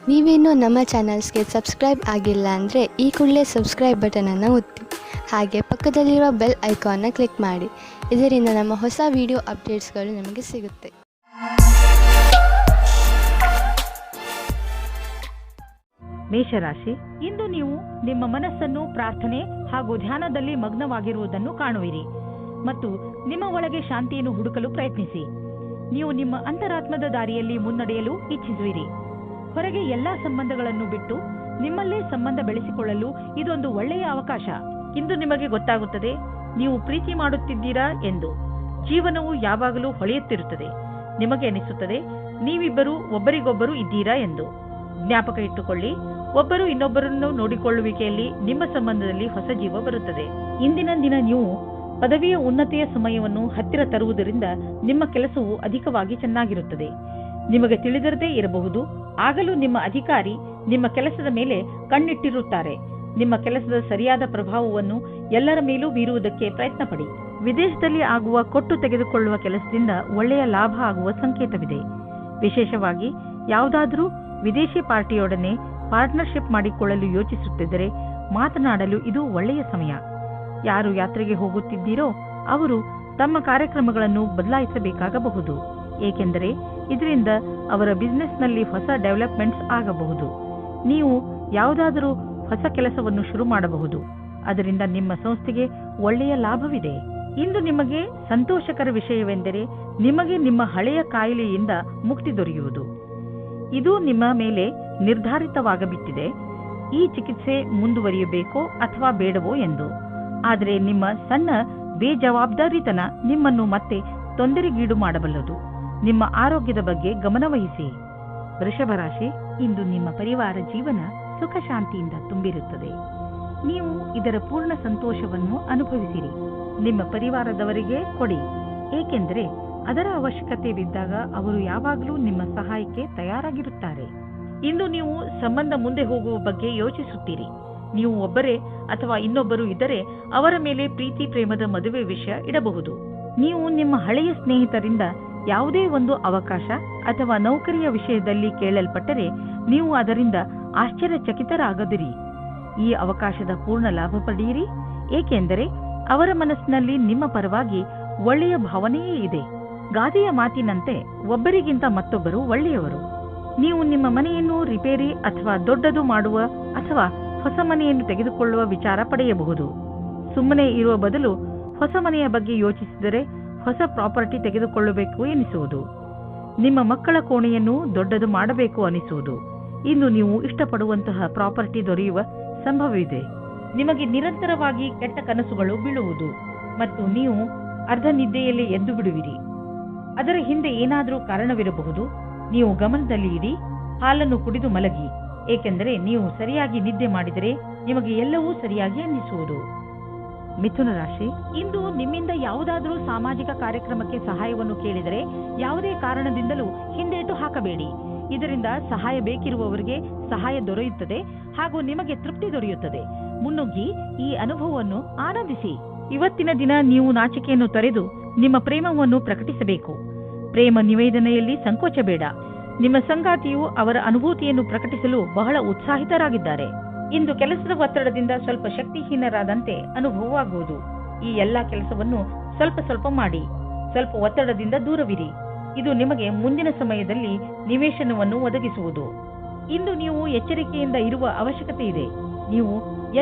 ನೀವೇನೂ ನಮ್ಮ ಚಾನಲ್ಸ್ಗೆ ಸಬ್ಸ್ಕ್ರೈಬ್ ಆಗಿಲ್ಲ ಅಂದರೆ ಈ ಕೂಡಲೇ ಸಬ್ಸ್ಕ್ರೈಬ್ ಬಟನನ್ನು ಒತ್ತಿ ಹಾಗೆ ಪಕ್ಕದಲ್ಲಿರುವ ಬೆಲ್ ಐಕಾನ್ನ ಕ್ಲಿಕ್ ಮಾಡಿ. ಇದರಿಂದ ನಮ್ಮ ಹೊಸ ವಿಡಿಯೋ ಅಪ್ಡೇಟ್ಸ್ಗಳು ನಿಮಗೆ ಸಿಗುತ್ತೆ. ಮೇಷರಾಶಿ, ಇಂದು ನೀವು ನಿಮ್ಮ ಮನಸ್ಸನ್ನು ಪ್ರಾರ್ಥನೆ ಹಾಗೂ ಧ್ಯಾನದಲ್ಲಿ ಮಗ್ನವಾಗಿರುವುದನ್ನು ಕಾಣುವಿರಿ ಮತ್ತು ನಿಮ್ಮ ಒಳಗೆ ಶಾಂತಿಯನ್ನು ಹುಡುಕಲು ಪ್ರಯತ್ನಿಸಿ. ನೀವು ನಿಮ್ಮ ಅಂತರಾತ್ಮದ ದಾರಿಯಲ್ಲಿ ಮುನ್ನಡೆಯಲು ಇಚ್ಛಿಸುವಿರಿ. ಹೊರಗೆ ಎಲ್ಲಾ ಸಂಬಂಧಗಳನ್ನು ಬಿಟ್ಟು ನಿಮ್ಮಲ್ಲೇ ಸಂಬಂಧ ಬೆಳೆಸಿಕೊಳ್ಳಲು ಇದೊಂದು ಒಳ್ಳೆಯ ಅವಕಾಶ. ಇಂದು ನಿಮಗೆ ಗೊತ್ತಾಗುತ್ತದೆ ನೀವು ಪ್ರೀತಿ ಮಾಡುತ್ತಿದ್ದೀರಾ ಎಂದು. ಜೀವನವು ಯಾವಾಗಲೂ ಹೊಳೆಯುತ್ತಿರುತ್ತದೆ. ನಿಮಗೆ ಅನಿಸುತ್ತದೆ ನೀವಿಬ್ಬರು ಒಬ್ಬರಿಗೊಬ್ಬರು ಇದ್ದೀರಾ ಎಂದು. ಜ್ಞಾಪಕ ಇಟ್ಟುಕೊಳ್ಳಿ, ಒಬ್ಬರು ಇನ್ನೊಬ್ಬರನ್ನು ನೋಡಿಕೊಳ್ಳುವಿಕೆಯಲ್ಲಿ ನಿಮ್ಮ ಸಂಬಂಧದಲ್ಲಿ ಹೊಸ ಜೀವ ಬರುತ್ತದೆ. ಇಂದಿನ ದಿನ ನೀವು ಪದವಿಯ ಉನ್ನತಿಯ ಸಮಯವನ್ನು ಹತ್ತಿರ ತರುವುದರಿಂದ ನಿಮ್ಮ ಕೆಲಸವು ಅಧಿಕವಾಗಿ ಚೆನ್ನಾಗಿರುತ್ತದೆ. ನಿಮಗೆ ತಿಳಿದಿರದೇ ಇರಬಹುದು, ಆಗಲೂ ನಿಮ್ಮ ಅಧಿಕಾರಿ ನಿಮ್ಮ ಕೆಲಸದ ಮೇಲೆ ಕಣ್ಣಿಟ್ಟಿರುತ್ತಾರೆ. ನಿಮ್ಮ ಕೆಲಸದ ಸರಿಯಾದ ಪ್ರಭಾವವನ್ನು ಎಲ್ಲರ ಮೇಲೂ ಬೀರುವುದಕ್ಕೆ ಪ್ರಯತ್ನ ಪಡಿ. ವಿದೇಶದಲ್ಲಿ ಆಗುವ ಕೊಟ್ಟು ತೆಗೆದುಕೊಳ್ಳುವ ಕೆಲಸದಿಂದ ಒಳ್ಳೆಯ ಲಾಭ ಆಗುವ ಸಂಕೇತವಿದೆ. ವಿಶೇಷವಾಗಿ ಯಾವುದಾದರೂ ವಿದೇಶಿ ಪಾರ್ಟಿಯೊಡನೆ ಪಾರ್ಟ್ನರ್ಶಿಪ್ ಮಾಡಿಕೊಳ್ಳಲು ಯೋಚಿಸುತ್ತಿದ್ದರೆ ಮಾತನಾಡಲು ಇದು ಒಳ್ಳೆಯ ಸಮಯ. ಯಾರು ಯಾತ್ರೆಗೆ ಹೋಗುತ್ತಿದ್ದೀರೋ ಅವರು ತಮ್ಮ ಕಾರ್ಯಕ್ರಮಗಳನ್ನು ಬದಲಾಯಿಸಬೇಕಾಗಬಹುದು, ಏಕೆಂದರೆ ಇದರಿಂದ ಅವರ ಬಿಸಿನೆಸ್ನಲ್ಲಿ ಹೊಸ ಡೆವಲಪ್ಮೆಂಟ್ಸ್ ಆಗಬಹುದು. ನೀವು ಯಾವುದಾದರೂ ಹೊಸ ಕೆಲಸವನ್ನು ಶುರು ಮಾಡಬಹುದು, ಅದರಿಂದ ನಿಮ್ಮ ಸಂಸ್ಥೆಗೆ ಒಳ್ಳೆಯ ಲಾಭವಿದೆ. ಇಂದು ನಿಮಗೆ ಸಂತೋಷಕರ ವಿಷಯವೆಂದರೆ ನಿಮಗೆ ನಿಮ್ಮ ಹಳೆಯ ಕಾಯಿಲೆಯಿಂದ ಮುಕ್ತಿ ದೊರೆಯುವುದು. ಇದು ನಿಮ್ಮ ಮೇಲೆ ನಿರ್ಧಾರಿತವಾಗಬಿಟ್ಟಿದೆ, ಈ ಚಿಕಿತ್ಸೆ ಮುಂದುವರಿಯಬೇಕೋ ಅಥವಾ ಬೇಡವೋ ಎಂದು. ಆದರೆ ನಿಮ್ಮ ಸಣ್ಣ ಬೇಜವಾಬ್ದಾರಿತನ ನಿಮ್ಮನ್ನು ಮತ್ತೆ ತೊಂದರೆಗೀಡು ಮಾಡಬಲ್ಲದು. ನಿಮ್ಮ ಆರೋಗ್ಯದ ಬಗ್ಗೆ ಗಮನವಹಿಸಿ. ವೃಷಭ ರಾಶಿ, ಇಂದು ನಿಮ್ಮ ಪರಿವಾರ ಜೀವನ ಸುಖ ಶಾಂತಿಯಿಂದ ತುಂಬಿರುತ್ತದೆ. ನೀವು ಇದರ ಪೂರ್ಣ ಸಂತೋಷವನ್ನು ಅನುಭವಿಸಿರಿ. ನಿಮ್ಮ ಪರಿವಾರದವರಿಗೆ ಕೊಡಿ, ಏಕೆಂದರೆ ಅದರ ಅವಶ್ಯಕತೆ ಬಿದ್ದಾಗ ಅವರು ಯಾವಾಗಲೂ ನಿಮ್ಮ ಸಹಾಯಕ್ಕೆ ತಯಾರಾಗಿರುತ್ತಾರೆ. ಇಂದು ನೀವು ಸಂಬಂಧ ಮುಂದೆ ಹೋಗುವ ಬಗ್ಗೆ ಯೋಚಿಸುತ್ತೀರಿ. ನೀವು ಒಬ್ಬರೇ ಅಥವಾ ಇನ್ನೊಬ್ಬರು ಇದ್ದರೆ ಅವರ ಮೇಲೆ ಪ್ರೀತಿ ಪ್ರೇಮದ ಮದುವೆ ವಿಷಯ ಇಡಬಹುದು. ನೀವು ನಿಮ್ಮ ಹಳೆಯ ಸ್ನೇಹಿತರಿಂದ ಯಾವುದೇ ಒಂದು ಅವಕಾಶ ಅಥವಾ ನೌಕರಿಯ ವಿಷಯದಲ್ಲಿ ಕೇಳಲ್ಪಟ್ಟರೆ ನೀವು ಅದರಿಂದ ಆಶ್ಚರ್ಯಚಕಿತರಾಗದಿರಿ. ಈ ಅವಕಾಶದ ಪೂರ್ಣ ಲಾಭ ಪಡೆಯಿರಿ, ಏಕೆಂದರೆ ಅವರ ಮನಸ್ಸಿನಲ್ಲಿ ನಿಮ್ಮ ಪರವಾಗಿ ಒಳ್ಳೆಯ ಭಾವನೆಯೇ ಇದೆ. ಗಾದೆಯ ಮಾತಿನಂತೆ ಒಬ್ಬರಿಗಿಂತ ಮತ್ತೊಬ್ಬರು ಒಳ್ಳೆಯವರು. ನೀವು ನಿಮ್ಮ ಮನೆಯನ್ನು ರಿಪೇರಿ ಅಥವಾ ದೊಡ್ಡದು ಮಾಡುವ ಅಥವಾ ಹೊಸ ಮನೆಯನ್ನು ತೆಗೆದುಕೊಳ್ಳುವ ವಿಚಾರ ಪಡೆಯಬಹುದು. ಸುಮ್ಮನೆ ಇರುವ ಬದಲು ಹೊಸ ಮನೆಯ ಬಗ್ಗೆ ಯೋಚಿಸಿದರೆ ಹೊಸ ಪ್ರಾಪರ್ಟಿ ತೆಗೆದುಕೊಳ್ಳಬೇಕು ಎನಿಸುವುದು. ನಿಮ್ಮ ಮಕ್ಕಳ ಕೋಣೆಯನ್ನು ದೊಡ್ಡದು ಮಾಡಬೇಕು ಅನಿಸುವುದು. ಇಂದು ನೀವು ಇಷ್ಟಪಡುವಂತಹ ಪ್ರಾಪರ್ಟಿ ದೊರೆಯುವ ಸಂಭವವಿದೆ. ನಿಮಗೆ ನಿರಂತರವಾಗಿ ಕೆಟ್ಟ ಕನಸುಗಳು ಬೀಳುವುದು ಮತ್ತು ನೀವು ಅರ್ಧ ನಿದ್ದೆಯಲ್ಲಿ ಎದ್ದು ಬಿಡುವಿರಿ. ಅದರ ಹಿಂದೆ ಏನಾದರೂ ಕಾರಣವಿರಬಹುದು. ನೀವು ಗಮನದಲ್ಲಿ ಇಡಿ, ಹಾಲನ್ನು ಕುಡಿದು ಮಲಗಿ, ಏಕೆಂದರೆ ನೀವು ಸರಿಯಾಗಿ ನಿದ್ದೆ ಮಾಡಿದರೆ ನಿಮಗೆ ಎಲ್ಲವೂ ಸರಿಯಾಗಿ ಅನ್ನಿಸುವುದು. ಮಿಥುನ ರಾಶಿ, ಇಂದು ನಿಮ್ಮಿಂದ ಯಾವುದಾದರೂ ಸಾಮಾಜಿಕ ಕಾರ್ಯಕ್ರಮಕ್ಕೆ ಸಹಾಯವನ್ನು ಕೇಳಿದರೆ ಯಾವುದೇ ಕಾರಣದಿಂದಲೂ ಹಿಂದೇಟು ಹಾಕಬೇಡಿ. ಇದರಿಂದ ಸಹಾಯ ಬೇಕಿರುವವರಿಗೆ ಸಹಾಯ ದೊರೆಯುತ್ತದೆ ಹಾಗೂ ನಿಮಗೆ ತೃಪ್ತಿ ದೊರೆಯುತ್ತದೆ. ಮುನ್ನುಗ್ಗಿ ಈ ಅನುಭವವನ್ನು ಆನಂದಿಸಿ. ಇವತ್ತಿನ ದಿನ ನೀವು ನಾಚಿಕೆಯನ್ನು ತೊರೆದು ನಿಮ್ಮ ಪ್ರೇಮವನ್ನು ಪ್ರಕಟಿಸಬೇಕು. ಪ್ರೇಮ ನಿವೇದನೆಯಲ್ಲಿ ಸಂಕೋಚ ಬೇಡ. ನಿಮ್ಮ ಸಂಗಾತಿಯು ಅವರ ಅನುಭೂತಿಯನ್ನು ಪ್ರಕಟಿಸಲು ಬಹಳ ಉತ್ಸಾಹಿತರಾಗಿದ್ದಾರೆ. ಇಂದು ಕೆಲಸದ ಒತ್ತಡದಿಂದ ಸ್ವಲ್ಪ ಶಕ್ತಿಹೀನರಾದಂತೆ ಅನುಭವವಾಗುವುದು. ಈ ಎಲ್ಲಾ ಕೆಲಸವನ್ನು ಸ್ವಲ್ಪ ಸ್ವಲ್ಪ ಮಾಡಿ. ಸ್ವಲ್ಪ ಒತ್ತಡದಿಂದ ದೂರವಿರಿ. ಇದು ನಿಮಗೆ ಮುಂದಿನ ಸಮಯದಲ್ಲಿ ನಿವೇಶನವನ್ನು ಒದಗಿಸುವುದು. ಇಂದು ನೀವು ಎಚ್ಚರಿಕೆಯಿಂದ ಇರುವ ಅವಶ್ಯಕತೆ ಇದೆ. ನೀವು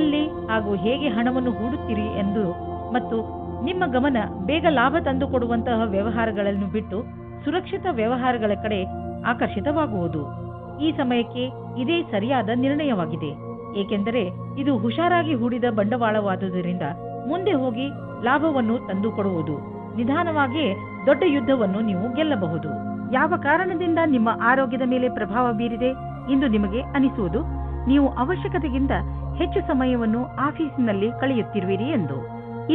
ಎಲ್ಲಿ ಹಾಗೂ ಹೇಗೆ ಹಣವನ್ನು ಹೂಡುತ್ತೀರಿ ಎಂದು ಮತ್ತು ನಿಮ್ಮ ಗಮನ ಬೇಗ ಲಾಭ ತಂದುಕೊಡುವಂತಹ ವ್ಯವಹಾರಗಳನ್ನು ಬಿಟ್ಟು ಸುರಕ್ಷಿತ ವ್ಯವಹಾರಗಳ ಕಡೆ ಆಕರ್ಷಿತವಾಗುವುದು. ಈ ಸಮಯಕ್ಕೆ ಇದೇ ಸರಿಯಾದ ನಿರ್ಣಯವಾಗಿದೆ, ಏಕೆಂದರೆ ಇದು ಹುಷಾರಾಗಿ ಹೂಡಿದ ಬಂಡವಾಳವಾದುದರಿಂದ ಮುಂದೆ ಹೋಗಿ ಲಾಭವನ್ನು ತಂದುಕೊಡುವುದು. ನಿಧಾನವಾಗಿಯೇ ದೊಡ್ಡ ಯುದ್ಧವನ್ನು ನೀವು ಗೆಲ್ಲಬಹುದು. ಯಾವ ಕಾರಣದಿಂದ ನಿಮ್ಮ ಆರೋಗ್ಯದ ಮೇಲೆ ಪ್ರಭಾವ ಬೀರಿದೆ ಎಂದು ನಿಮಗೆ ಅನಿಸುವುದು ನೀವು ಅವಶ್ಯಕತೆಗಿಂತ ಹೆಚ್ಚು ಸಮಯವನ್ನು ಆಫೀಸಿನಲ್ಲಿ ಕಳೆಯುತ್ತಿರುವಿರಿ ಎಂದು.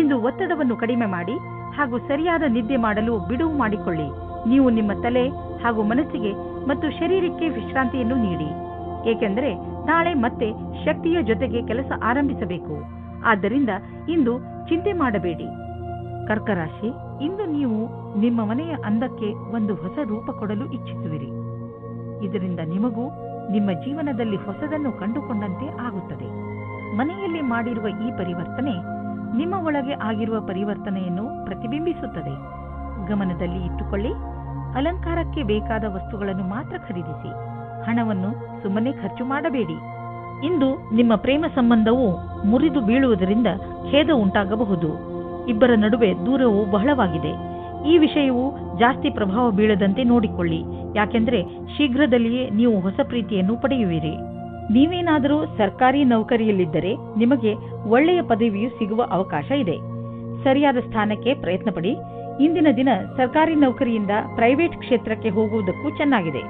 ಇಂದು ಒತ್ತಡವನ್ನು ಕಡಿಮೆ ಮಾಡಿ ಹಾಗೂ ಸರಿಯಾದ ನಿದ್ದೆ ಮಾಡಲು ಬಿಡುವು ಮಾಡಿಕೊಳ್ಳಿ. ನೀವು ನಿಮ್ಮ ತಲೆ ಹಾಗೂ ಮನಸ್ಸಿಗೆ ಮತ್ತು ಶರೀರಕ್ಕೆ ವಿಶ್ರಾಂತಿಯನ್ನು ನೀಡಿ, ಏಕೆಂದರೆ ನಾಳೆ ಮತ್ತೆ ಶಕ್ತಿಯ ಜೊತೆಗೆ ಕೆಲಸ ಆರಂಭಿಸಬೇಕು. ಆದ್ದರಿಂದ ಇಂದು ಚಿಂತೆ ಮಾಡಬೇಡಿ. ಕರ್ಕರಾಶಿ, ಇಂದು ನೀವು ನಿಮ್ಮ ಮನೆಯ ಅಂದಕ್ಕೆ ಒಂದು ಹೊಸ ರೂಪ ಕೊಡಲು ಇಚ್ಛಿಸುವಿರಿ. ಇದರಿಂದ ನಿಮಗೂ ನಿಮ್ಮ ಜೀವನದಲ್ಲಿ ಹೊಸದನ್ನು ಕಂಡುಕೊಂಡಂತೆ ಆಗುತ್ತದೆ. ಮನೆಯಲ್ಲಿ ಮಾಡಿರುವ ಈ ಪರಿವರ್ತನೆ ನಿಮ್ಮ ಒಳಗೆ ಆಗಿರುವ ಪರಿವರ್ತನೆಯನ್ನು ಪ್ರತಿಬಿಂಬಿಸುತ್ತದೆ. ಗಮನದಲ್ಲಿ ಇಟ್ಟುಕೊಳ್ಳಿ, ಅಲಂಕಾರಕ್ಕೆ ಬೇಕಾದ ವಸ್ತುಗಳನ್ನು ಮಾತ್ರ ಖರೀದಿಸಿ. ಹಣವನ್ನು ಸುಮ್ಮನೆ ಖರ್ಚು ಮಾಡಬೇಡಿ. ಇಂದು ನಿಮ್ಮ ಪ್ರೇಮ ಸಂಬಂಧವು ಮುರಿದು ಬೀಳುವುದರಿಂದ ಖೇದ ಉಂಟಾಗಬಹುದು. ಇಬ್ಬರ ನಡುವೆ ದೂರವು ಬಹಳವಾಗಿದೆ. ಈ ವಿಷಯವು ಜಾಸ್ತಿ ಪ್ರಭಾವ ಬೀಳದಂತೆ ನೋಡಿಕೊಳ್ಳಿ, ಯಾಕೆಂದರೆ ಶೀಘ್ರದಲ್ಲಿಯೇ ನೀವು ಹೊಸ ಪ್ರೀತಿಯನ್ನು ಪಡೆಯುವಿರಿ. ನೀವೇನಾದರೂ ಸರ್ಕಾರಿ ನೌಕರಿಯಲ್ಲಿದ್ದರೆ ನಿಮಗೆ ಒಳ್ಳೆಯ ಪದವಿಯು ಸಿಗುವ ಅವಕಾಶ ಇದೆ. ಸರಿಯಾದ ಸ್ಥಾನಕ್ಕೆ ಪ್ರಯತ್ನ ಪಡಿ. ಇಂದಿನ ದಿನ ಸರ್ಕಾರಿ ನೌಕರಿಯಿಂದ ಪ್ರೈವೇಟ್ ಕ್ಷೇತ್ರಕ್ಕೆ ಹೋಗುವುದಕ್ಕೂ ಚೆನ್ನಾಗಿದೆ.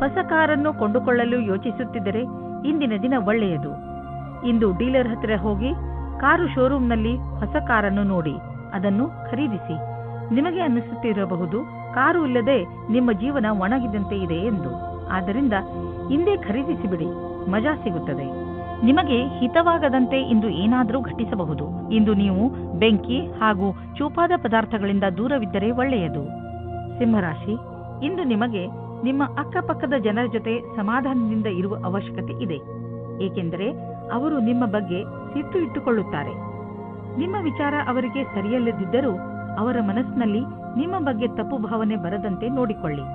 ಹೊಸ ಕಾರನ್ನು ಕೊಂಡುಕೊಳ್ಳಲು ಯೋಚಿಸುತ್ತಿದ್ದರೆ ಇಂದಿನ ದಿನ ಒಳ್ಳೆಯದು. ಇಂದು ಡೀಲರ್ ಹತ್ತಿರ ಹೋಗಿ ಕಾರು ಶೋರೂಮ್ನಲ್ಲಿ ಹೊಸ ಕಾರನ್ನು ನೋಡಿ ಅದನ್ನು ಖರೀದಿಸಿ. ನಿಮಗೆ ಅನ್ನಿಸುತ್ತಿರಬಹುದು ಕಾರು ಇಲ್ಲದೆ ನಿಮ್ಮ ಜೀವನ ಒಣಗಿದಂತೆ ಇದೆ ಎಂದು. ಆದ್ದರಿಂದ ಇಂದೇ ಖರೀದಿಸಿಬಿಡಿ, ಮಜಾ ಸಿಗುತ್ತದೆ. ನಿಮಗೆ ಹಿತವಾಗದಂತೆ ಇಂದು ಏನಾದರೂ ಘಟಿಸಬಹುದು. ಇಂದು ನೀವು ಬೆಂಕಿ ಹಾಗೂ ಚೂಪಾದ ಪದಾರ್ಥಗಳಿಂದ ದೂರವಿದ್ದರೆ ಒಳ್ಳೆಯದು. ಸಿಂಹರಾಶಿ, ಇಂದು ನಿಮಗೆ ನಿಮ್ಮ ಅಕ್ಕಪಕ್ಕದ ಜನರ ಜೊತೆ ಸಮಾಧಾನದಿಂದ ಇರುವ ಅವಶ್ಯಕತೆ ಇದೆ, ಏಕೆಂದರೆ ಅವರು ನಿಮ್ಮ ಬಗ್ಗೆ ಸಿಟ್ಟು ಇಟ್ಟುಕೊಳ್ಳುತ್ತಾರೆ. ನಿಮ್ಮ ವಿಚಾರ ಅವರಿಗೆ ಸರಿಯಲ್ಲದಿದ್ದರೂ ಅವರ ಮನಸ್ಸಿನಲ್ಲಿ ನಿಮ್ಮ ಬಗ್ಗೆ ತಪ್ಪು ಭಾವನೆ ಬರದಂತೆ ನೋಡಿಕೊಳ್ಳಿ.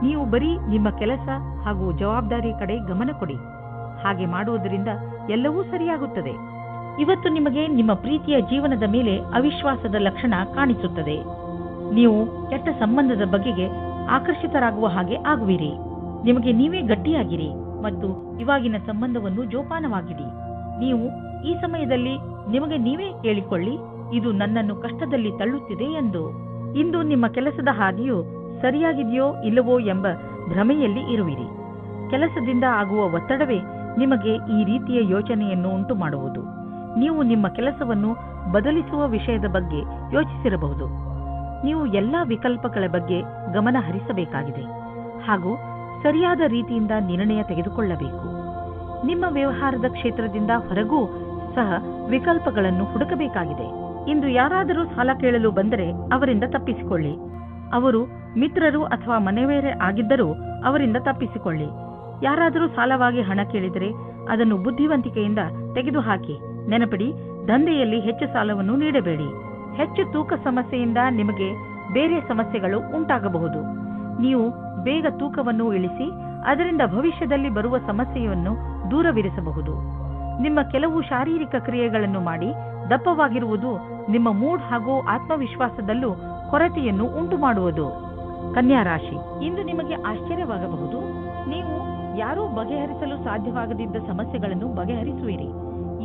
ನೀವು ಬರೀ ನಿಮ್ಮ ಕೆಲಸ ಹಾಗೂ ಜವಾಬ್ದಾರಿ ಕಡೆ ಗಮನ ಕೊಡಿ. ಹಾಗೆ ಮಾಡುವುದರಿಂದ ಎಲ್ಲವೂ ಸರಿಯಾಗುತ್ತದೆ. ಇವತ್ತು ನಿಮಗೆ ನಿಮ್ಮ ಪ್ರೀತಿಯ ಜೀವನದ ಮೇಲೆ ಅವಿಶ್ವಾಸದ ಲಕ್ಷಣ ಕಾಣಿಸುತ್ತದೆ. ನೀವು ಕೆಟ್ಟ ಸಂಬಂಧದ ಬಗೆಗೆ ಆಕರ್ಷಿತರಾಗುವ ಹಾಗೆ ಆಗುವಿರಿ. ನಿಮಗೆ ನೀವೇ ಗಟ್ಟಿಯಾಗಿರಿ ಮತ್ತು ಇವಾಗಿನ ಸಂಬಂಧವನ್ನು ಜೋಪಾನವಾಗಿಡಿ. ನೀವು ಈ ಸಮಯದಲ್ಲಿ ನಿಮಗೆ ನೀವೇ ಕೇಳಿಕೊಳ್ಳಿ, ಇದು ನನ್ನನ್ನು ಕಷ್ಟದಲ್ಲಿ ತಳ್ಳುತ್ತಿದೆ ಎಂದು. ಇಂದು ನಿಮ್ಮ ಕೆಲಸದ ಹಾದಿಯು ಸರಿಯಾಗಿದೆಯೋ ಇಲ್ಲವೋ ಎಂಬ ಭ್ರಮೆಯಲ್ಲಿ ಇರುವಿರಿ. ಕೆಲಸದಿಂದ ಆಗುವ ಒತ್ತಡವೇ ನಿಮಗೆ ಈ ರೀತಿಯ ಯೋಚನೆಯನ್ನು ಉಂಟು ಮಾಡುವುದು. ನೀವು ನಿಮ್ಮ ಕೆಲಸವನ್ನು ಬದಲಿಸುವ ವಿಷಯದ ಬಗ್ಗೆ ಯೋಚಿಸಿರಬಹುದು. ನೀವು ಎಲ್ಲಾ ವಿಕಲ್ಪಗಳ ಬಗ್ಗೆ ಗಮನ ಹರಿಸಬೇಕಾಗಿದೆ ಹಾಗೂ ಸರಿಯಾದ ರೀತಿಯಿಂದ ನಿರ್ಣಯ ತೆಗೆದುಕೊಳ್ಳಬೇಕು. ನಿಮ್ಮ ವ್ಯವಹಾರದ ಕ್ಷೇತ್ರದಿಂದ ಹೊರಗೂ ಸಹ ವಿಕಲ್ಪಗಳನ್ನು ಹುಡುಕಬೇಕಾಗಿದೆ. ಇಂದು ಯಾರಾದರೂ ಸಾಲ ಕೇಳಲು ಬಂದರೆ ಅವರಿಂದ ತಪ್ಪಿಸಿಕೊಳ್ಳಿ. ಅವರು ಮಿತ್ರರು ಅಥವಾ ಮನೆಯವರೇ ಆಗಿದ್ದರೂ ಅವರಿಂದ ತಪ್ಪಿಸಿಕೊಳ್ಳಿ. ಯಾರಾದರೂ ಸಾಲವಾಗಿ ಹಣ ಕೇಳಿದರೆ ಅದನ್ನು ಬುದ್ಧಿವಂತಿಕೆಯಿಂದ ತೆಗೆದುಹಾಕಿ. ನೆನಪಿಡಿ, ದಂಧೆಯಲ್ಲಿ ಹೆಚ್ಚು ಸಾಲವನ್ನು ನೀಡಬೇಡಿ. ಹೆಚ್ಚು ತೂಕ ಸಮಸ್ಯೆಯಿಂದ ನಿಮಗೆ ಬೇರೆ ಸಮಸ್ಯೆಗಳು ಉಂಟಾಗಬಹುದು. ನೀವು ಬೇಗ ತೂಕವನ್ನು ಇಳಿಸಿ ಅದರಿಂದ ಭವಿಷ್ಯದಲ್ಲಿ ಬರುವ ಸಮಸ್ಯೆಯನ್ನು ದೂರವಿರಿಸಬಹುದು. ನಿಮ್ಮ ಕೆಲವು ಶಾರೀರಿಕ ಕ್ರಿಯೆಗಳನ್ನು ಮಾಡಿ ದಪ್ಪವಾಗಿರುವುದು ನಿಮ್ಮ ಮೂಡ್ ಹಾಗೂ ಆತ್ಮವಿಶ್ವಾಸದಲ್ಲೂ ಕೊರತೆಯನ್ನು ಉಂಟು ಮಾಡುವುದು. ಕನ್ಯಾ ರಾಶಿ, ಇಂದು ನಿಮಗೆ ಆಶ್ಚರ್ಯವಾಗಬಹುದು. ನೀವು ಯಾರೂ ಬಗೆಹರಿಸಲು ಸಾಧ್ಯವಾಗದಿದ್ದ ಸಮಸ್ಯೆಗಳನ್ನು ಬಗೆಹರಿಸುವಿರಿ.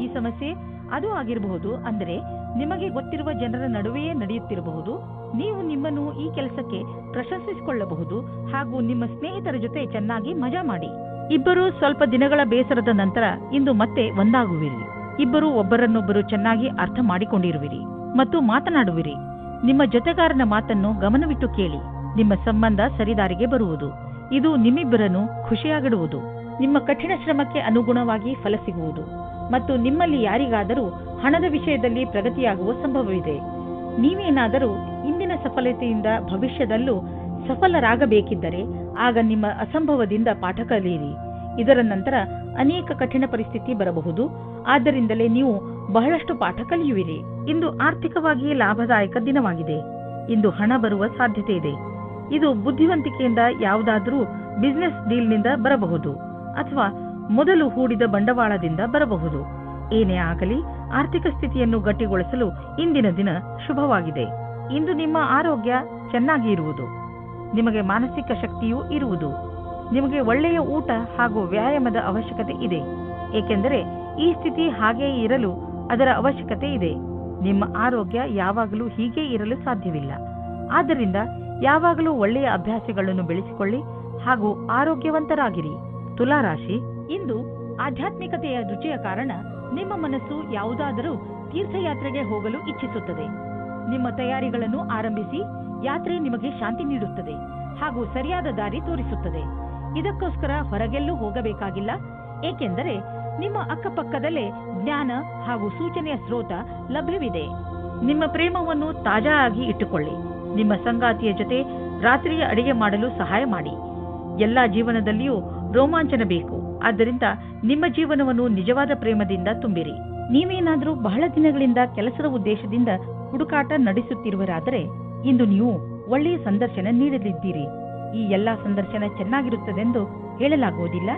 ಈ ಸಮಸ್ಯೆ ಅದು ಆಗಿರಬಹುದು, ಅಂದರೆ ನಿಮಗೆ ಗೊತ್ತಿರುವ ಜನರ ನಡುವೆಯೇ ನಡೆಯುತ್ತಿರಬಹುದು. ನೀವು ನಿಮ್ಮನ್ನು ಈ ಕೆಲಸಕ್ಕೆ ಪ್ರಶಂಸಿಸಿಕೊಳ್ಳಬಹುದು ಹಾಗೂ ನಿಮ್ಮ ಸ್ನೇಹಿತರ ಜೊತೆ ಚೆನ್ನಾಗಿ ಮಜಾ ಮಾಡಿ. ಇಬ್ಬರು ಸ್ವಲ್ಪ ದಿನಗಳ ಬೇಸರದ ನಂತರ ಇಂದು ಮತ್ತೆ ಒಂದಾಗುವಿರಿ. ಇಬ್ಬರು ಒಬ್ಬರನ್ನೊಬ್ಬರು ಚೆನ್ನಾಗಿ ಅರ್ಥ ಮಾಡಿಕೊಂಡಿರುವಿರಿ ಮತ್ತು ಮಾತನಾಡುವಿರಿ. ನಿಮ್ಮ ಜೊತೆಗಾರನ ಮಾತನ್ನು ಗಮನವಿಟ್ಟು ಕೇಳಿ. ನಿಮ್ಮ ಸಂಬಂಧ ಸರಿದಾರಿಗೆ ಬರುವುದು. ಇದು ನಿಮ್ಮಿಬ್ಬರನ್ನು ಖುಷಿಯಾಗಿಡುವುದು. ನಿಮ್ಮ ಕಠಿಣ ಶ್ರಮಕ್ಕೆ ಅನುಗುಣವಾಗಿ ಫಲ ಸಿಗುವುದು ಮತ್ತು ನಿಮ್ಮಲ್ಲಿ ಯಾರಿಗಾದರೂ ಹಣದ ವಿಷಯದಲ್ಲಿ ಪ್ರಗತಿಯಾಗುವ ಸಂಭವವಿದೆ. ನೀವೇನಾದರೂ ಇಂದಿನ ಸಫಲತೆಯಿಂದ ಭವಿಷ್ಯದಲ್ಲೂ ಸಫಲರಾಗಬೇಕಿದ್ದರೆ ಆಗ ನಿಮ್ಮ ಅಸಂಭವದಿಂದ ಪಾಠ ಕಲಿಯಿರಿ. ಇದರ ನಂತರ ಅನೇಕ ಕಠಿಣ ಪರಿಸ್ಥಿತಿ ಬರಬಹುದು. ಆದ್ದರಿಂದಲೇ ನೀವು ಬಹಳಷ್ಟು ಪಾಠ ಕಲಿಯುವಿರಿ. ಇಂದು ಆರ್ಥಿಕವಾಗಿ ಲಾಭದಾಯಕ ದಿನವಾಗಿದೆ. ಇಂದು ಹಣ ಬರುವ ಸಾಧ್ಯತೆ ಇದೆ. ಇದು ಬುದ್ಧಿವಂತಿಕೆಯಿಂದ ಯಾವುದಾದರೂ ಬಿಸಿನೆಸ್ ಡೀಲ್ನಿಂದ ಬರಬಹುದು ಅಥವಾ ಮೊದಲು ಹೂಡಿದ ಬಂಡವಾಳದಿಂದ ಬರಬಹುದು. ಏನೇ ಆಗಲಿ, ಆರ್ಥಿಕ ಸ್ಥಿತಿಯನ್ನು ಗಟ್ಟಿಗೊಳಿಸಲು ಇಂದಿನ ದಿನ ಶುಭವಾಗಿದೆ. ಇಂದು ನಿಮ್ಮ ಆರೋಗ್ಯ ಚೆನ್ನಾಗಿ ಇರುವುದು. ನಿಮಗೆ ಮಾನಸಿಕ ಶಕ್ತಿಯೂ ಇರುವುದು. ನಿಮಗೆ ಒಳ್ಳೆಯ ಊಟ ಹಾಗೂ ವ್ಯಾಯಾಮದ ಅವಶ್ಯಕತೆ ಇದೆ, ಏಕೆಂದರೆ ಈ ಸ್ಥಿತಿ ಹಾಗೆಯೇ ಇರಲು ಅದರ ಅವಶ್ಯಕತೆ ಇದೆ. ನಿಮ್ಮ ಆರೋಗ್ಯ ಯಾವಾಗಲೂ ಹೀಗೆ ಇರಲು ಸಾಧ್ಯವಿಲ್ಲ. ಆದ್ದರಿಂದ ಯಾವಾಗಲೂ ಒಳ್ಳೆಯ ಅಭ್ಯಾಸಗಳನ್ನು ಬೆಳೆಸಿಕೊಳ್ಳಿ ಹಾಗೂ ಆರೋಗ್ಯವಂತರಾಗಿರಿ. ತುಲಾರಾಶಿ, ಇಂದು ಆಧ್ಯಾತ್ಮಿಕತೆಯ ರುಚಿಯ ಕಾರಣ ನಿಮ್ಮ ಮನಸ್ಸು ಯಾವುದಾದರೂ ತೀರ್ಥಯಾತ್ರೆಗೆ ಹೋಗಲು ಇಚ್ಛಿಸುತ್ತದೆ. ನಿಮ್ಮ ತಯಾರಿಗಳನ್ನು ಆರಂಭಿಸಿ. ಯಾತ್ರೆ ನಿಮಗೆ ಶಾಂತಿ ನೀಡುತ್ತದೆ ಹಾಗೂ ಸರಿಯಾದ ದಾರಿ ತೋರಿಸುತ್ತದೆ. ಇದಕ್ಕೋಸ್ಕರ ಹೊರಗೆಲ್ಲೂ ಹೋಗಬೇಕಾಗಿಲ್ಲ, ಏಕೆಂದರೆ ನಿಮ್ಮ ಅಕ್ಕಪಕ್ಕದಲ್ಲೇ ಜ್ಞಾನ ಹಾಗೂ ಸೂಚನೆಯ ಸ್ರೋತ ಲಭ್ಯವಿದೆ. ನಿಮ್ಮ ಪ್ರೇಮವನ್ನು ತಾಜಾ ಆಗಿ ಇಟ್ಟುಕೊಳ್ಳಿ. ನಿಮ್ಮ ಸಂಗಾತಿಯ ಜೊತೆ ರಾತ್ರಿಯ ಅಡಿಗೆ ಮಾಡಲು ಸಹಾಯ ಮಾಡಿ. ಎಲ್ಲಾ ಜೀವನದಲ್ಲಿಯೂ ರೋಮಾಂಚನ ಬೇಕು. ಆದ್ದರಿಂದ ನಿಮ್ಮ ಜೀವನವನ್ನು ನಿಜವಾದ ಪ್ರೇಮದಿಂದ ತುಂಬಿರಿ. ನೀವೇನಾದರೂ ಬಹಳ ದಿನಗಳಿಂದ ಕೆಲಸದ ಉದ್ದೇಶದಿಂದ ಹುಡುಕಾಟ ನಡೆಸುತ್ತಿರುವರಾದರೆ ಇಂದು ನೀವು ಒಳ್ಳೆಯ ಸಂದರ್ಶನ ನೀಡಲಿದ್ದೀರಿ. ಈ ಎಲ್ಲಾ ಸಂದರ್ಶನ ಚೆನ್ನಾಗಿರುತ್ತದೆಂದು ಹೇಳಲಾಗುವುದಿಲ್ಲ,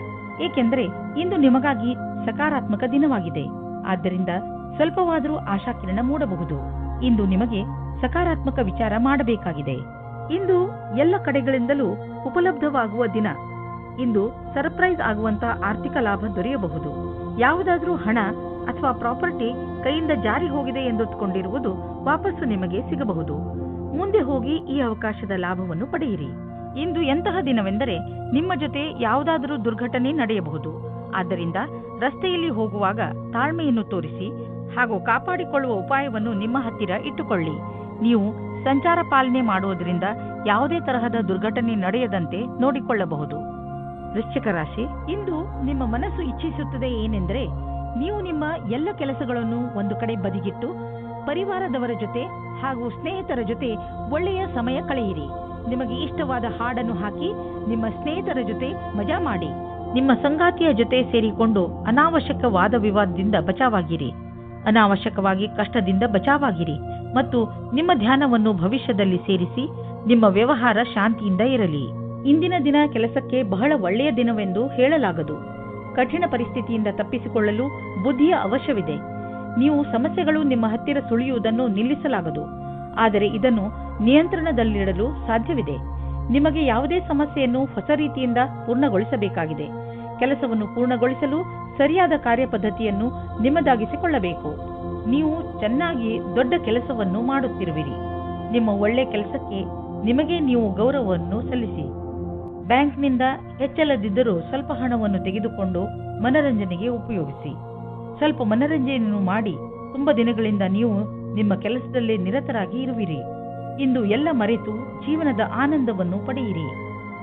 ಏಕೆಂದರೆ ಇಂದು ನಿಮಗಾಗಿ ಸಕಾರಾತ್ಮಕ ದಿನವಾಗಿದೆ. ಆದ್ದರಿಂದ ಸ್ವಲ್ಪವಾದರೂ ಆಶಾಕಿರಣ ಮೂಡಬಹುದು. ಇಂದು ನಿಮಗೆ ಸಕಾರಾತ್ಮಕ ವಿಚಾರ ಮಾಡಬೇಕಾಗಿದೆ. ಇಂದು ಎಲ್ಲ ಕಡೆಗಳಿಂದಲೂ ಉಪಲಬ್ಧವಾಗುವ ದಿನ. ಇಂದು ಸರ್ಪ್ರೈಸ್ ಆಗುವಂತ ಆರ್ಥಿಕ ಲಾಭ ದೊರೆಯಬಹುದು. ಯಾವುದಾದ್ರೂ ಹಣ ಅಥವಾ ಪ್ರಾಪರ್ಟಿ ಕೈಯಿಂದ ಜಾರಿ ಹೋಗಿದೆ ಎಂದುಕೊಂಡಿರುವುದು ವಾಪಸ್ಸು ನಿಮಗೆ ಸಿಗಬಹುದು. ಮುಂದೆ ಹೋಗಿ ಈ ಅವಕಾಶದ ಲಾಭವನ್ನು ಪಡೆಯಿರಿ. ಇಂದು ಎಂತಹ ದಿನವೆಂದರೆ ನಿಮ್ಮ ಜೊತೆ ಯಾವುದಾದರೂ ದುರ್ಘಟನೆ ನಡೆಯಬಹುದು. ಆದ್ದರಿಂದ ರಸ್ತೆಯಲ್ಲಿ ಹೋಗುವಾಗ ತಾಳ್ಮೆಯನ್ನು ತೋರಿಸಿ ಹಾಗೂ ಕಾಪಾಡಿಕೊಳ್ಳುವ ಉಪಾಯವನ್ನು ನಿಮ್ಮ ಹತ್ತಿರ ಇಟ್ಟುಕೊಳ್ಳಿ. ನೀವು ಸಂಚಾರ ಪಾಲನೆ ಮಾಡುವುದರಿಂದ ಯಾವುದೇ ತರಹದ ದುರ್ಘಟನೆ ನಡೆಯದಂತೆ ನೋಡಿಕೊಳ್ಳಬಹುದು. ವೃಶ್ಚಿಕ ರಾಶಿ, ಇಂದು ನಿಮ್ಮ ಮನಸ್ಸು ಇಚ್ಛಿಸುತ್ತದೆ ಏನೆಂದರೆ ನೀವು ನಿಮ್ಮ ಎಲ್ಲ ಕೆಲಸಗಳನ್ನು ಒಂದು ಕಡೆ ಬದಿಗಿಟ್ಟು ಪರಿವಾರದವರ ಜೊತೆ ಹಾಗೂ ಸ್ನೇಹಿತರ ಜೊತೆ ಒಳ್ಳೆಯ ಸಮಯ ಕಳೆಯಿರಿ. ನಿಮಗೆ ಇಷ್ಟವಾದ ಹಾಡನ್ನು ಹಾಕಿ ನಿಮ್ಮ ಸ್ನೇಹಿತರ ಜೊತೆ ಮಜಾ ಮಾಡಿ. ನಿಮ್ಮ ಸಂಗಾತಿಯ ಜೊತೆ ಸೇರಿಕೊಂಡು ಅನಾವಶ್ಯಕ ವಾದ ವಿವಾದದಿಂದ ಬಚಾವಾಗಿರಿ. ಅನಾವಶ್ಯಕವಾಗಿ ಕಷ್ಟದಿಂದ ಬಚಾವಾಗಿರಿ ಮತ್ತು ನಿಮ್ಮ ಧ್ಯಾನವನ್ನು ಭವಿಷ್ಯದಲ್ಲಿ ಸೇರಿಸಿ ನಿಮ್ಮ ವ್ಯವಹಾರ ಶಾಂತಿಯಿಂದ ಇರಲಿ. ಇಂದಿನ ದಿನ ಕೆಲಸಕ್ಕೆ ಬಹಳ ಒಳ್ಳೆಯ ದಿನವೆಂದು ಹೇಳಲಾಗದು. ಕಠಿಣ ಪರಿಸ್ಥಿತಿಯಿಂದ ತಪ್ಪಿಸಿಕೊಳ್ಳಲು ಬುದ್ಧಿಯ ಅವಶ್ಯವಿದೆ. ನೀವು ಸಮಸ್ಯೆಗಳು ನಿಮ್ಮ ಹತ್ತಿರ ಸುಳಿಯುವುದನ್ನು ನಿಲ್ಲಿಸಲಾಗದು, ಆದರೆ ಇದನ್ನು ನಿಯಂತ್ರಣದಲ್ಲಿಡಲು ಸಾಧ್ಯವಿದೆ. ನಿಮಗೆ ಯಾವುದೇ ಸಮಸ್ಯೆಯನ್ನು ಹೊಸ ರೀತಿಯಿಂದ ಪೂರ್ಣಗೊಳಿಸಬೇಕಾಗಿದೆ. ಕೆಲಸವನ್ನು ಪೂರ್ಣಗೊಳಿಸಲು ಸರಿಯಾದ ಕಾರ್ಯಪದ್ಧತಿಯನ್ನು ನಿಮ್ಮದಾಗಿಸಿಕೊಳ್ಳಬೇಕು. ನೀವು ಚೆನ್ನಾಗಿ ದೊಡ್ಡ ಕೆಲಸವನ್ನು ಮಾಡುತ್ತಿರುವಿರಿ. ನಿಮ್ಮ ಒಳ್ಳೆ ಕೆಲಸಕ್ಕೆ ನಿಮಗೆ ನೀವು ಗೌರವವನ್ನು ಸಲ್ಲಿಸಿ. ಬ್ಯಾಂಕ್ನಿಂದ ಹೆಚ್ಚಲದಿದ್ದರೂ ಸ್ವಲ್ಪ ಹಣವನ್ನು ತೆಗೆದುಕೊಂಡು ಮನರಂಜನೆಗೆ ಉಪಯೋಗಿಸಿ. ಸ್ವಲ್ಪ ಮನರಂಜನೆಯನ್ನು ಮಾಡಿ. ತುಂಬ ದಿನಗಳಿಂದ ನೀವು ನಿಮ್ಮ ಕೆಲಸದಲ್ಲೇ ನಿರತರಾಗಿ ಇರುವಿರಿ. ಇಂದು ಎಲ್ಲ ಮರೆತು ಜೀವನದ ಆನಂದವನ್ನು ಪಡೆಯಿರಿ.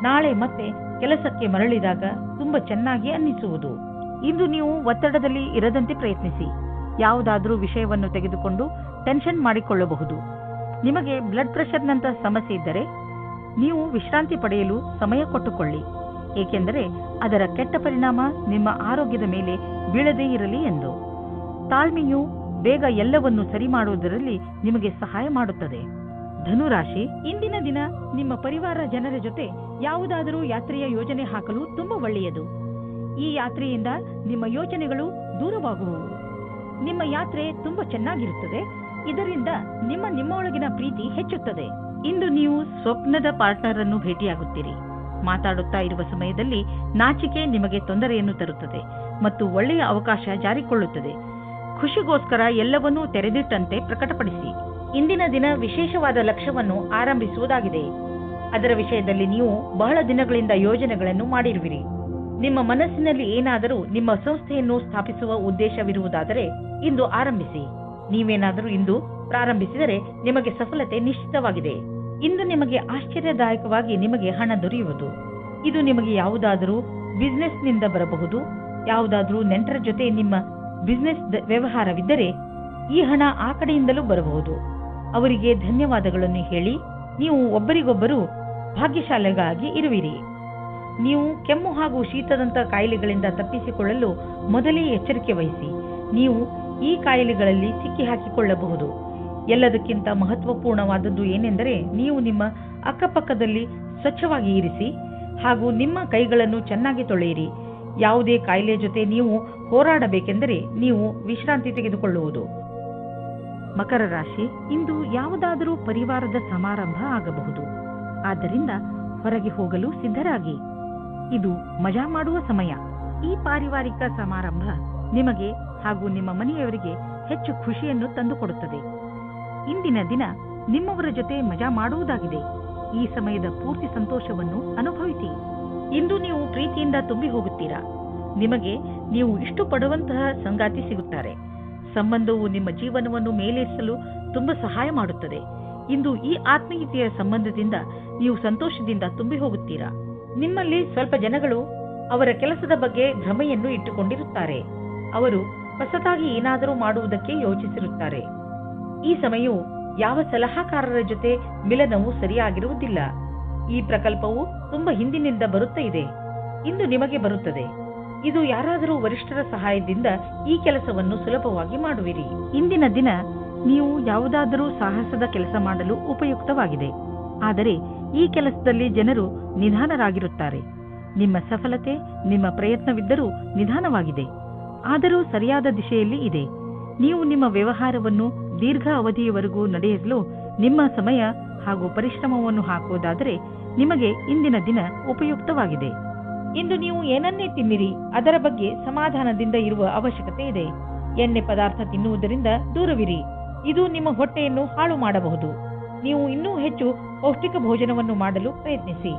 ನಾಳೆ ಮತ್ತೆ ಕೆಲಸಕ್ಕೆ ಮರಳಿದಾಗ ತುಂಬ ಚೆನ್ನಾಗಿ ಅನ್ನಿಸುವುದು. ಇಂದು ನೀವು ಒತ್ತಡದಲ್ಲಿ ಇರದಂತೆ ಪ್ರಯತ್ನಿಸಿ. ಯಾವುದಾದರೂ ವಿಷಯವನ್ನು ತೆಗೆದುಕೊಂಡು ಟೆನ್ಷನ್ ಮಾಡಿಕೊಳ್ಳಬಹುದು. ನಿಮಗೆ ಬ್ಲಡ್ ಪ್ರೆಷರ್ನಂತ ಸಮಸ್ಯೆ ಇದ್ದರೆ ನೀವು ವಿಶ್ರಾಂತಿ ಪಡೆಯಲು ಸಮಯ ಕೊಟ್ಟುಕೊಳ್ಳಿ, ಏಕೆಂದರೆ ಅದರ ಕೆಟ್ಟ ಪರಿಣಾಮ ನಿಮ್ಮ ಆರೋಗ್ಯದ ಮೇಲೆ ಬೀಳದೇ ಇರಲಿ ಎಂದು. ತಾಳ್ಮೆಯು ಬೇಗ ಎಲ್ಲವನ್ನು ಸರಿ ಮಾಡುವುದರಲ್ಲಿ ನಿಮಗೆ ಸಹಾಯ ಮಾಡುತ್ತದೆ. ಧನುರಾಶಿ, ಇಂದಿನ ದಿನ ನಿಮ್ಮ ಪರಿವಾರ ಜನರ ಜೊತೆ ಯಾವುದಾದರೂ ಯಾತ್ರೆಯ ಯೋಜನೆ ಹಾಕಲು ತುಂಬಾ ಒಳ್ಳೆಯದು. ಈ ಯಾತ್ರೆಯಿಂದ ನಿಮ್ಮ ಯೋಚನೆಗಳು ದೂರವಾಗುವವು. ನಿಮ್ಮ ಯಾತ್ರೆ ತುಂಬಾ ಚೆನ್ನಾಗಿರುತ್ತದೆ. ಇದರಿಂದ ನಿಮ್ಮೊಳಗಿನ ಪ್ರೀತಿ ಹೆಚ್ಚುತ್ತದೆ. ಇಂದು ನೀವು ಸ್ವಪ್ನದ ಪಾರ್ಟ್ನರ್ ಅನ್ನು ಭೇಟಿಯಾಗುತ್ತೀರಿ. ಮಾತಾಡುತ್ತಾ ಇರುವ ಸಮಯದಲ್ಲಿ ನಾಚಿಕೆ ನಿಮಗೆ ತೊಂದರೆಯನ್ನು ತರುತ್ತದೆ ಮತ್ತು ಒಳ್ಳೆಯ ಅವಕಾಶ ಜಾರಿಕೊಳ್ಳುತ್ತದೆ. ಖುಷಿಗೋಸ್ಕರ ಎಲ್ಲವನ್ನೂ ತೆರೆದಿಟ್ಟಂತೆ ಪ್ರಕಟಪಡಿಸಿ. ಇಂದಿನ ದಿನ ವಿಶೇಷವಾದ ಲಕ್ಷ್ಯವನ್ನು ಆರಂಭಿಸುವುದಾಗಿದೆ. ಅದರ ವಿಷಯದಲ್ಲಿ ನೀವು ಬಹಳ ದಿನಗಳಿಂದ ಯೋಜನೆಗಳನ್ನು ಮಾಡಿರುವಿರಿ. ನಿಮ್ಮ ಮನಸ್ಸಿನಲ್ಲಿ ಏನಾದರೂ ನಿಮ್ಮ ಸಂಸ್ಥೆಯನ್ನು ಸ್ಥಾಪಿಸುವ ಉದ್ದೇಶವಿರುವುದಾದರೆ ಇಂದು ಆರಂಭಿಸಿ. ನೀವೇನಾದರೂ ಇಂದು ಪ್ರಾರಂಭಿಸಿದರೆ ನಿಮಗೆ ಸಫಲತೆ ನಿಶ್ಚಿತವಾಗಿದೆ. ಇಂದು ನಿಮಗೆ ಆಶ್ಚರ್ಯದಾಯಕವಾಗಿ ನಿಮಗೆ ಹಣ ದೊರೆಯುವುದು. ಇದು ನಿಮಗೆ ಯಾವುದಾದರೂ ಬಿಸಿನೆಸ್ನಿಂದ ಬರಬಹುದು. ಯಾವುದಾದರೂ ನೆಂಟರ ಜೊತೆ ನಿಮ್ಮ ಬಿಸಿನೆಸ್ ವ್ಯವಹಾರವಿದ್ದರೆ ಈ ಹಣ ಆ ಕಡೆಯಿಂದಲೂ ಬರಬಹುದು. ಅವರಿಗೆ ಧನ್ಯವಾದಗಳನ್ನು ಹೇಳಿ ನೀವು ಒಬ್ಬರಿಗೊಬ್ಬರು ಭಾಗ್ಯಶಾಲಿಗಳಾಗಿ ಇರುವಿರಿ. ನೀವು ಕೆಮ್ಮು ಹಾಗೂ ಶೀತದಂತ ಕಾಯಿಲೆಗಳಿಂದ ತಪ್ಪಿಸಿಕೊಳ್ಳಲು ಮೊದಲೇ ಎಚ್ಚರಿಕೆ ವಹಿಸಿ. ನೀವು ಈ ಕಾಯಿಲೆಗಳಲ್ಲಿ ಸಿಕ್ಕಿ ಹಾಕಿಕೊಳ್ಳಬಹುದು. ಎಲ್ಲದಕ್ಕಿಂತ ಮಹತ್ವಪೂರ್ಣವಾದದ್ದು ಏನೆಂದರೆ ನೀವು ನಿಮ್ಮ ಅಕ್ಕಪಕ್ಕದಲ್ಲಿ ಸ್ವಚ್ಛವಾಗಿ ಇರಿಸಿ ಹಾಗೂ ನಿಮ್ಮ ಕೈಗಳನ್ನು ಚೆನ್ನಾಗಿ ತೊಳೆಯಿರಿ. ಯಾವುದೇ ಕಾಯಿಲೆ ಜೊತೆ ನೀವು ಹೋರಾಡಬೇಕೆಂದರೆ ನೀವು ವಿಶ್ರಾಂತಿ ತೆಗೆದುಕೊಳ್ಳುವುದು. ಮಕರ ರಾಶಿ, ಇಂದು ಯಾವುದಾದರೂ ಪರಿವಾರದ ಸಮಾರಂಭ ಆಗಬಹುದು. ಆದ್ದರಿಂದ ಹೊರಗೆ ಹೋಗಲು ಸಿದ್ಧರಾಗಿ. ಇದು ಮಜಾ ಮಾಡುವ ಸಮಯ. ಈ ಪಾರಿವಾರಿಕ ಸಮಾರಂಭ ನಿಮಗೆ ಹಾಗೂ ನಿಮ್ಮ ಮನೆಯವರಿಗೆ ಹೆಚ್ಚು ಖುಷಿಯನ್ನು ತಂದುಕೊಡುತ್ತದೆ. ಇಂದಿನ ದಿನ ನಿಮ್ಮವರ ಜೊತೆ ಮಜಾ ಮಾಡುವುದಾಗಿದೆ. ಈ ಸಮಯದ ಪೂರ್ತಿ ಸಂತೋಷವನ್ನು ಅನುಭವಿಸಿ. ಇಂದು ನೀವು ಪ್ರೀತಿಯಿಂದ ತುಂಬಿ ಹೋಗುತ್ತೀರಾ. ನಿಮಗೆ ನೀವು ಇಷ್ಟು ಪಡುವಂತಹ ಸಂಗಾತಿ ಸಿಗುತ್ತಾರೆ. ಸಂಬಂಧವು ನಿಮ್ಮ ಜೀವನವನ್ನು ಮೇಲೇರಿಸಲು ತುಂಬಾ ಸಹಾಯ ಮಾಡುತ್ತದೆ. ಇಂದು ಈ ಆತ್ಮೀಯತೆಯ ಸಂಬಂಧದಿಂದ ನೀವು ಸಂತೋಷದಿಂದ ತುಂಬಿ ಹೋಗುತ್ತೀರಾ. ನಿಮ್ಮಲ್ಲಿ ಸ್ವಲ್ಪ ಜನಗಳು ಅವರ ಕೆಲಸದ ಬಗ್ಗೆ ಭ್ರಮೆಯನ್ನು ಇಟ್ಟುಕೊಂಡಿರುತ್ತಾರೆ. ಅವರು ಹೊಸದಾಗಿ ಏನಾದರೂ ಮಾಡುವುದಕ್ಕೆ ಯೋಚಿಸಿರುತ್ತಾರೆ. ಈ ಸಮಯವು ಯಾವ ಸಲಹಾಕಾರರ ಜೊತೆ ಮಿಲನವು ಸರಿಯಾಗಿರುವುದಿಲ್ಲ. ಈ ಪ್ರಕಲ್ಪವು ತುಂಬಾ ಹಿಂದಿನಿಂದ ಬರುತ್ತಾ ಇದೆ. ಇಂದು ನಿಮಗೆ ಬರುತ್ತದೆ. ಇದು ಯಾರಾದರೂ ವರಿಷ್ಠರ ಸಹಾಯದಿಂದ ಈ ಕೆಲಸವನ್ನು ಸುಲಭವಾಗಿ ಮಾಡುವಿರಿ. ಇಂದಿನ ದಿನ ನೀವು ಯಾವುದಾದರೂ ಸಾಹಸದ ಕೆಲಸ ಮಾಡಲು ಉಪಯುಕ್ತವಾಗಿದೆ. ಆದರೆ ಈ ಕೆಲಸದಲ್ಲಿ ಜನರು ನಿಧಾನರಾಗಿರುತ್ತಾರೆ. ನಿಮ್ಮ ಸಫಲತೆ ನಿಮ್ಮ ಪ್ರಯತ್ನವಿದ್ದರೂ ನಿಧಾನವಾಗಿದೆ, ಆದರೂ ಸರಿಯಾದ ದಿಶೆಯಲ್ಲಿ ಇದೆ. ನೀವು ನಿಮ್ಮ ವ್ಯವಹಾರವನ್ನು ದೀರ್ಘ ಅವಧಿಯವರೆಗೂ ನಡೆಸಲು ನಿಮ್ಮ ಸಮಯ ಹಾಗೂ ಪರಿಶ್ರಮವನ್ನು ಹಾಕುವುದಾದರೆ ನಿಮಗೆ ಇಂದಿನ ದಿನ ಉಪಯುಕ್ತವಾಗಿದೆ. ಇಂದು ನೀವು ಏನನ್ನೇ ತಿನ್ನಿರಿ, ಅದರ ಬಗ್ಗೆ ಸಮಾಧಾನದಿಂದ ಇರುವ ಅವಶ್ಯಕತೆ ಇದೆ. ಎಣ್ಣೆ ಪದಾರ್ಥ ತಿನ್ನುವುದರಿಂದ ದೂರವಿರಿ. ಇದು ನಿಮ್ಮ ಹೊಟ್ಟೆಯನ್ನು ಹಾಳು ಮಾಡಬಹುದು. ನೀವು ಇನ್ನೂ ಹೆಚ್ಚು ಪೌಷ್ಟಿಕ ಭೋಜನವನ್ನು ಮಾಡಲು ಪ್ರಯತ್ನಿಸಿ.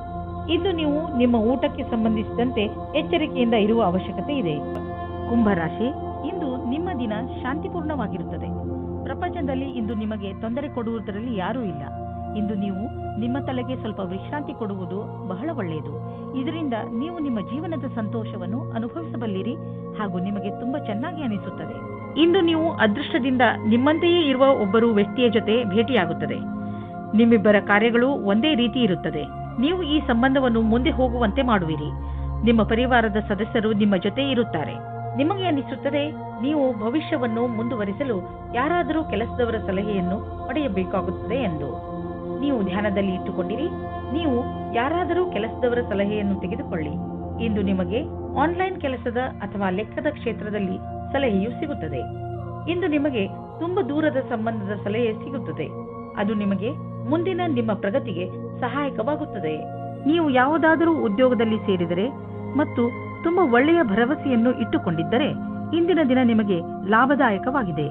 ಇಂದು ನೀವು ನಿಮ್ಮ ಊಟಕ್ಕೆ ಸಂಬಂಧಿಸಿದಂತೆ ಎಚ್ಚರಿಕೆಯಿಂದ ಇರುವ ಅವಶ್ಯಕತೆ ಇದೆ. ಕುಂಭರಾಶಿ, ಇಂದು ನಿಮ್ಮ ದಿನ ಶಾಂತಿಪೂರ್ಣವಾಗಿರುತ್ತದೆ. ಪ್ರಪಂಚದಲ್ಲಿ ಇಂದು ನಿಮಗೆ ತೊಂದರೆ ಕೊಡುವುದರಲ್ಲಿ ಯಾರೂ ಇಲ್ಲ. ಇಂದು ನೀವು ನಿಮ್ಮ ತಲೆಗೆ ಸ್ವಲ್ಪ ವಿಶ್ರಾಂತಿ ಕೊಡುವುದು ಬಹಳ ಒಳ್ಳೆಯದು. ಇದರಿಂದ ನೀವು ನಿಮ್ಮ ಜೀವನದ ಸಂತೋಷವನ್ನು ಅನುಭವಿಸಬಲ್ಲಿರಿ ಹಾಗೂ ನಿಮಗೆ ತುಂಬಾ ಚೆನ್ನಾಗಿ ಅನಿಸುತ್ತದೆ. ಇಂದು ನೀವು ಅದೃಷ್ಟದಿಂದ ನಿಮ್ಮಂತೆಯೇ ಇರುವ ಒಬ್ಬರು ವ್ಯಕ್ತಿಯ ಜೊತೆ ಭೇಟಿಯಾಗುತ್ತದೆ. ನಿಮ್ಮಿಬ್ಬರ ಕಾರ್ಯಗಳು ಒಂದೇ ರೀತಿ ಇರುತ್ತದೆ. ನೀವು ಈ ಸಂಬಂಧವನ್ನು ಮುಂದೆ ಹೋಗುವಂತೆ ಮಾಡುವಿರಿ. ನಿಮ್ಮ ಪರಿವಾರದ ಸದಸ್ಯರು ನಿಮ್ಮ ಜೊತೆ ಇರುತ್ತಾರೆ. ನಿಮಗೆ ಅನಿಸುತ್ತದೆ ನೀವು ಭವಿಷ್ಯವನ್ನು ಮುಂದುವರಿಸಲು ಯಾರಾದರೂ ಕೆಲಸದವರ ಸಲಹೆಯನ್ನು ಪಡೆಯಬೇಕಾಗುತ್ತದೆ ಎಂದು. ನೀವು ಧ್ಯಾನದಲ್ಲಿ ಇಟ್ಟುಕೊಂಡಿರಿ. ನೀವು ಯಾರಾದರೂ ಕೆಲಸದವರ ಸಲಹೆಯನ್ನು ತೆಗೆದುಕೊಳ್ಳಿ. ಇಂದು ನಿಮಗೆ ಆನ್ಲೈನ್ ಕೆಲಸದ ಅಥವಾ ಲೆಕ್ಕದ ಕ್ಷೇತ್ರದಲ್ಲಿ ಸಲಹೆಯು ಸಿಗುತ್ತದೆ. ಇಂದು ನಿಮಗೆ ತುಂಬಾ ದೂರದ ಸಂಬಂಧದ ಸಲಹೆ ಸಿಗುತ್ತದೆ. ಅದು ನಿಮಗೆ ಮುಂದಿನ ನಿಮ್ಮ ಪ್ರಗತಿಗೆ ಸಹಾಯಕವಾಗುತ್ತದೆ. ನೀವು ಯಾವುದಾದರೂ ಉದ್ಯೋಗದಲ್ಲಿ ಸೇರಿದರೆ ಮತ್ತು ತುಂಬಾ ಒಳ್ಳೆಯ ಭರವಸೆಯನ್ನು ಇಟ್ಟುಕೊಂಡಿದ್ದರೆ ಇಂದಿನ ದಿನ ನಿಮಗೆ ಲಾಭದಾಯಕವಾಗಿದೆ.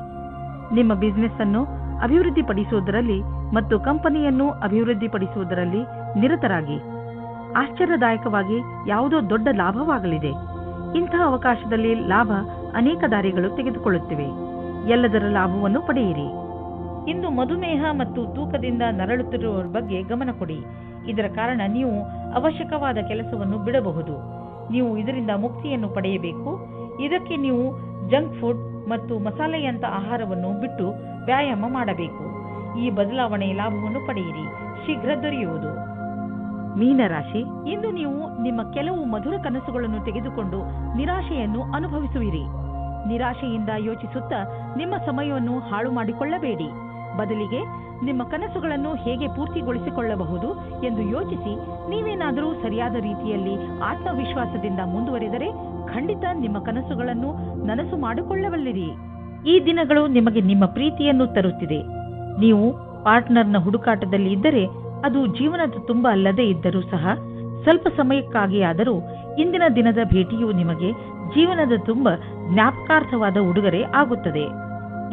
ನಿಮ್ಮ ಬಿಸಿನೆಸ್ ಅನ್ನು ಅಭಿವೃದ್ಧಿಪಡಿಸುವುದರಲ್ಲಿ ಮತ್ತು ಕಂಪನಿಯನ್ನು ಅಭಿವೃದ್ಧಿಪಡಿಸುವುದರಲ್ಲಿ ನಿರತರಾಗಿ. ಆಶ್ಚರ್ಯದಾಯಕವಾಗಿ ಯಾವುದೋ ದೊಡ್ಡ ಲಾಭವಾಗಲಿದೆ. ಇಂತಹ ಅವಕಾಶದಲ್ಲಿ ಲಾಭ ಅನೇಕ ದಾರಿಗಳು ತೆಗೆದುಕೊಳ್ಳುತ್ತಿವೆ. ಎಲ್ಲದರ ಲಾಭವನ್ನು ಪಡೆಯಿರಿ. ಇಂದು ಮಧುಮೇಹ ಮತ್ತು ತೂಕದಿಂದ ನರಳುತ್ತಿರುವವರ ಬಗ್ಗೆ ಗಮನ ಕೊಡಿ. ಇದರ ಕಾರಣ ನೀವು ಅವಶ್ಯಕವಾದ ಕೆಲಸವನ್ನು ಬಿಡಬಹುದು. ನೀವು ಇದರಿಂದ ಮುಕ್ತಿಯನ್ನು ಪಡೆಯಬೇಕು. ಇದಕ್ಕೆ ನೀವು ಜಂಕ್ ಫುಡ್ ಮತ್ತು ಮಸಾಲೆಯಂತ ಆಹಾರವನ್ನು ಬಿಟ್ಟು ವ್ಯಾಯಾಮ ಮಾಡಬೇಕು. ಈ ಬದಲಾವಣೆ ಲಾಭವನ್ನು ಪಡೆಯಿರಿ, ಶೀಘ್ರ ದೊರೆಯುವುದು. ಮೀನರಾಶಿ, ಇಂದು ನೀವು ನಿಮ್ಮ ಕೆಲವು ಮಧುರ ಕನಸುಗಳನ್ನು ತೆಗೆದುಕೊಂಡು ನಿರಾಶೆಯನ್ನು ಅನುಭವಿಸುವಿರಿ. ನಿರಾಶೆಯಿಂದ ಯೋಚಿಸುತ್ತಾ ನಿಮ್ಮ ಸಮಯವನ್ನು ಹಾಳು ಮಾಡಿಕೊಳ್ಳಬೇಡಿ. ಬದಲಿಗೆ ನಿಮ್ಮ ಕನಸುಗಳನ್ನು ಹೇಗೆ ಪೂರ್ತಿಗೊಳಿಸಿಕೊಳ್ಳಬಹುದು ಎಂದು ಯೋಚಿಸಿ ನೀವೇನಾದರೂ ಸರಿಯಾದ ರೀತಿಯಲ್ಲಿ ಆತ್ಮವಿಶ್ವಾಸದಿಂದ ಮುಂದುವರೆದರೆ ಖಂಡಿತ ನಿಮ್ಮ ಕನಸುಗಳನ್ನು ನನಸು ಮಾಡಿಕೊಳ್ಳಬಲ್ಲಿರಿ. ಈ ದಿನಗಳು ನಿಮಗೆ ನಿಮ್ಮ ಪ್ರೀತಿಯನ್ನು ತರುತ್ತಿದೆ. ನೀವು ಪಾರ್ಟ್ನರ್ನ ಹುಡುಕಾಟದಲ್ಲಿ ಇದ್ದರೆ ಅದು ಜೀವನದ ತುಂಬ ಅಲ್ಲದೆ ಇದ್ದರೂ ಸಹ ಸ್ವಲ್ಪ ಸಮಯಕ್ಕಾಗಿಯಾದರೂ ಇಂದಿನ ದಿನದ ಭೇಟಿಯು ನಿಮಗೆ ಜೀವನದ ತುಂಬ ಜ್ಞಾಪಕಾರ್ಥವಾದ ಉಡುಗೊರೆ ಆಗುತ್ತದೆ.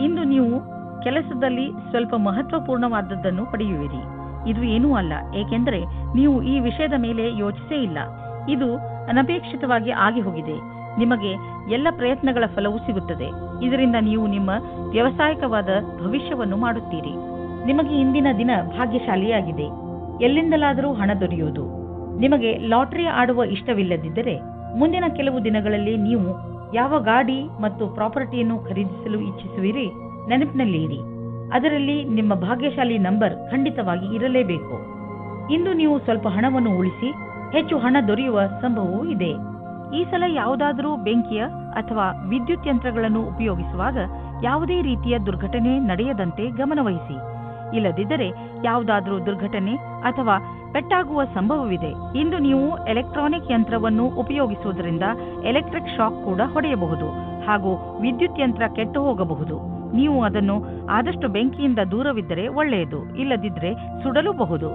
ಇಂದು ನೀವು ಕೆಲಸದಲ್ಲಿ ಸ್ವಲ್ಪ ಮಹತ್ವಪೂರ್ಣವಾದದ್ದನ್ನು ಪಡೆಯುವಿರಿ. ಇದು ಏನೂ ಅಲ್ಲ, ಏಕೆಂದರೆ ನೀವು ಈ ವಿಷಯದ ಮೇಲೆ ಯೋಚಿಸೇ ಇಲ್ಲ. ಇದು ಅನಪೇಕ್ಷಿತವಾಗಿ ಆಗಿ ಹೋಗಿದೆ. ನಿಮಗೆ ಎಲ್ಲ ಪ್ರಯತ್ನಗಳ ಫಲವೂ ಸಿಗುತ್ತದೆ. ಇದರಿಂದ ನೀವು ನಿಮ್ಮ ವ್ಯವಸಾಯಿಕವಾದ ಭವಿಷ್ಯವನ್ನು ಮಾಡುತ್ತೀರಿ. ನಿಮಗೆ ಇಂದಿನ ದಿನ ಭಾಗ್ಯಶಾಲಿಯಾಗಿದೆ. ಎಲ್ಲಿಂದಲಾದರೂ ಹಣ ದೊರೆಯುವುದು. ನಿಮಗೆ ಲಾಟರಿ ಆಡುವ ಇಷ್ಟವಿಲ್ಲದಿದ್ದರೆ ಮುಂದಿನ ಕೆಲವು ದಿನಗಳಲ್ಲಿ ನೀವು ಯಾವ ಗಾಡಿ ಮತ್ತು ಪ್ರಾಪರ್ಟಿಯನ್ನು ಖರೀದಿಸಲು ಇಚ್ಛಿಸುವಿರಿ ನೆನಪಿನಲ್ಲಿ ಇರಿ. ಅದರಲ್ಲಿ ನಿಮ್ಮ ಭಾಗ್ಯಶಾಲಿ ನಂಬರ್ ಖಂಡಿತವಾಗಿ ಇರಲೇಬೇಕು. ಇಂದು ನೀವು ಸ್ವಲ್ಪ ಹಣವನ್ನು ಉಳಿಸಿ ಹೆಚ್ಚು ಹಣ ದೊರೆಯುವ ಸಂಭವವೂ ಇದೆ. ಈ ಸಲ ಯಾವುದಾದರೂ ಬೆಂಕಿಯ ಅಥವಾ ವಿದ್ಯುತ್ ಯಂತ್ರಗಳನ್ನು ಉಪಯೋಗಿಸುವಾಗ ಯಾವುದೇ ರೀತಿಯ ದುರ್ಘಟನೆ ನಡೆಯದಂತೆ ಗಮನವಹಿಸಿ. ಇಲ್ಲದಿದ್ದರೆ ಯಾವುದಾದರೂ ದುರ್ಘಟನೆ ಅಥವಾ ಪೆಟ್ಟಾಗುವ ಸಂಭವವಿದೆ. ಇಂದು ನೀವು ಎಲೆಕ್ಟ್ರಾನಿಕ್ ಯಂತ್ರವನ್ನು ಉಪಯೋಗಿಸುವುದರಿಂದ ಎಲೆಕ್ಟ್ರಿಕ್ ಶಾಕ್ ಕೂಡ ಹೊಡೆಯಬಹುದು ಹಾಗೂ ವಿದ್ಯುತ್ ಯಂತ್ರ ಕೆಟ್ಟು ಹೋಗಬಹುದು. ನೀವು ಅದನ್ನು ಆದಷ್ಟು ಬೆಂಕಿಯಿಂದ ದೂರವಿದ್ದರೆ ಒಳ್ಳೆಯದು, ಇಲ್ಲದಿದ್ದರೆ ಸುಡಲೂಬಹುದು.